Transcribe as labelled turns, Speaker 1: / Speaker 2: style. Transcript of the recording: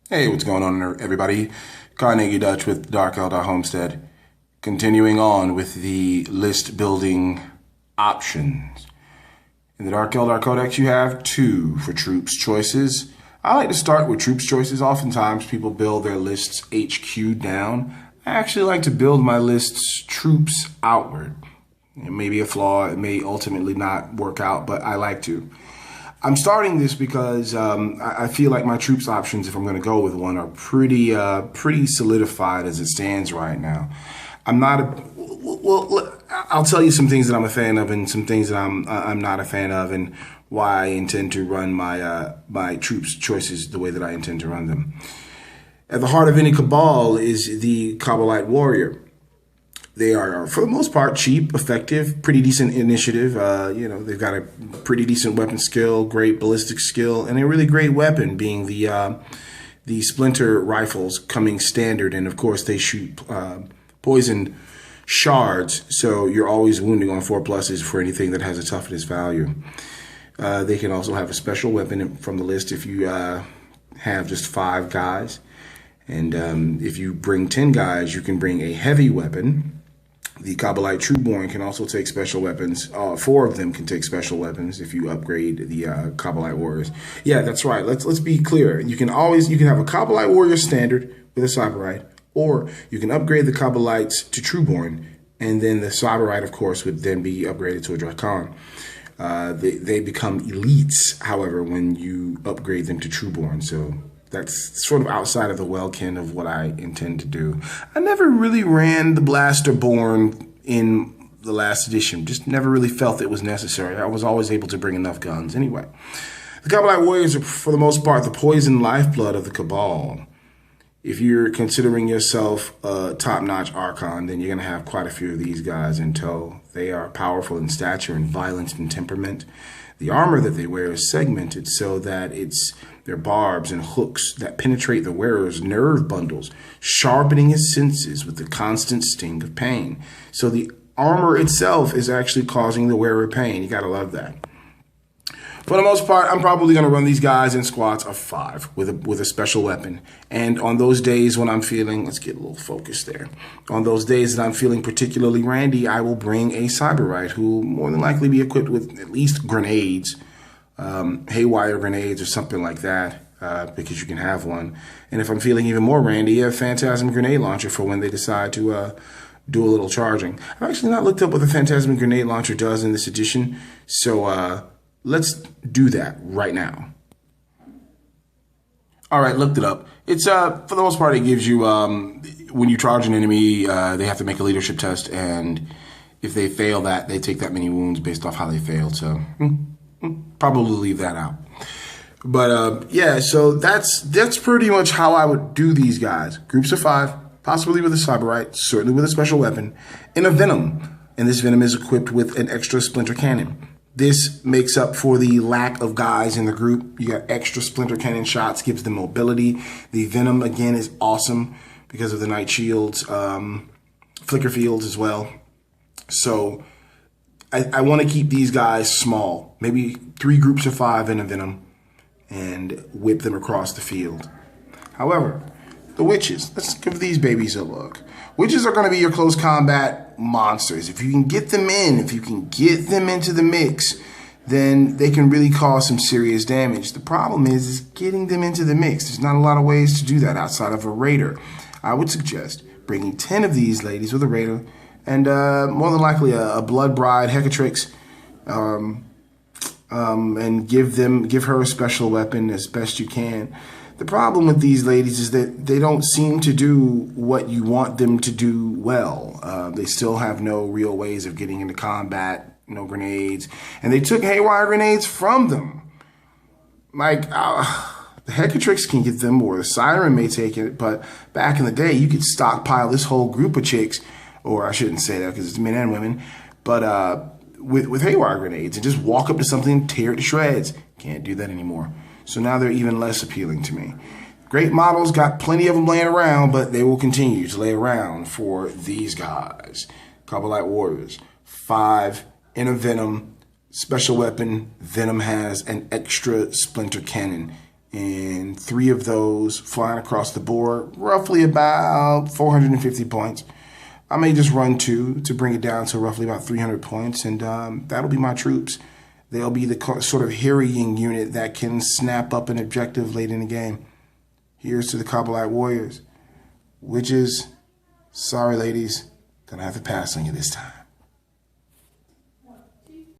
Speaker 1: Hey, what's going on, everybody? Carnegie Dutch with Dark Eldar Homestead. Continuing on with the list building options. In the Dark Eldar Codex, you have 2 for troops choices. I like to start with troops choices. Oftentimes, people build their lists HQ down. I actually like to build my lists troops outward. It may be a flaw. It may ultimately not work out, but I like to. I'm starting this because I feel like my troops options, if I'm going to go with one, are pretty solidified as it stands right now. I'm not I'll tell you some things that I'm a fan of and some things that I'm not a fan of, and why I intend to run my troops choices the way that I intend to run them. At the heart of any cabal is the Kabbalite warrior. They are, for the most part, cheap, effective, pretty decent initiative. They've got a pretty decent weapon skill, great ballistic skill, and a really great weapon being the splinter rifles coming standard. And of course, they shoot poisoned shards, so you're always wounding on 4+ for anything that has a toughness value. They can also have a special weapon from the list if you have just 5 guys. And if you bring 10 guys, you can bring a heavy weapon. The Kabbalite Trueborn can also take special weapons. 4 of them can take special weapons if you upgrade the Kabbalite warriors. Yeah, that's right. Let's be clear. You can have a Kabbalite warrior standard with a Cyberite, or you can upgrade the Kabbalites to Trueborn, and then the Cyberite, of course, would then be upgraded to a Drakon. They become elites, however, when you upgrade them to Trueborn. So that's sort of outside of the well-kin of what I intend to do. I never really ran the Blasterborn in the last edition. Just never really felt it was necessary. I was always able to bring enough guns anyway. The Kabbalite warriors are, for the most part, the poison lifeblood of the Cabal. If you're considering yourself a top-notch Archon, then you're going to have quite a few of these guys in tow. They are powerful in stature and violence and temperament. The armor that they wear is segmented so that they're barbs and hooks that penetrate the wearer's nerve bundles, sharpening his senses with the constant sting of pain. So the armor itself is actually causing the wearer pain. You gotta love that. For the most part, I'm probably going to run these guys in squads of 5 with a special weapon. And on those days when I'm feeling, let's get a little focus there. On those days that I'm feeling particularly randy, I will bring a Cyberite who will more than likely be equipped with at least grenades, haywire grenades or something like that, because you can have one. And if I'm feeling even more randy, a Phantasm grenade launcher for when they decide to do a little charging. I've actually not looked up what the Phantasm grenade launcher does in this edition, so let's do that right now. All right, looked it up. It's, for the most part, it gives you, when you charge an enemy, they have to make a leadership test, and if they fail that, they take that many wounds based off how they failed, so probably leave that out. But, yeah, so that's pretty much how I would do these guys. Groups of 5, possibly with a Cyberite, certainly with a special weapon, and a Venom. And this Venom is equipped with an extra splinter cannon. This makes up for the lack of guys in the group. You got extra splinter cannon shots, gives them mobility. The Venom, again, is awesome because of the Night Shields, flicker fields as well. So I want to keep these guys small. Maybe 3 groups of 5 in a Venom and whip them across the field. However, the witches, let's give these babies a look. Witches are going to be your close combat monsters. If you can get them into the mix, then they can really cause some serious damage. The problem is getting them into the mix. There's not a lot of ways to do that outside of a raider. I would suggest bringing 10 of these ladies with a raider, and more than likely a blood bride Hecatrix, and give her a special weapon as best you can. The problem with these ladies is that they don't seem to do what you want them to do well. They still have no real ways of getting into combat, no grenades. And they took haywire grenades from them. Like, the Hecatrix can get them, or the Siren may take it, but back in the day, you could stockpile this whole group of chicks, or I shouldn't say that because it's men and women, but with haywire grenades and just walk up to something and tear it to shreds. Can't do that anymore. So now they're even less appealing to me. Great models, got plenty of them laying around, but they will continue to lay around for these guys. Kabbalite warriors, 5 in a Venom, special weapon. Venom has an extra splinter cannon. And 3 of those flying across the board, roughly about 450 points. I may just run 2 to bring it down to roughly about 300 points, and that'll be my troops. They'll be the sort of harrying unit that can snap up an objective late in the game. Here's to the Kabbalite warriors. Witches, sorry ladies, gonna have to pass on you this time.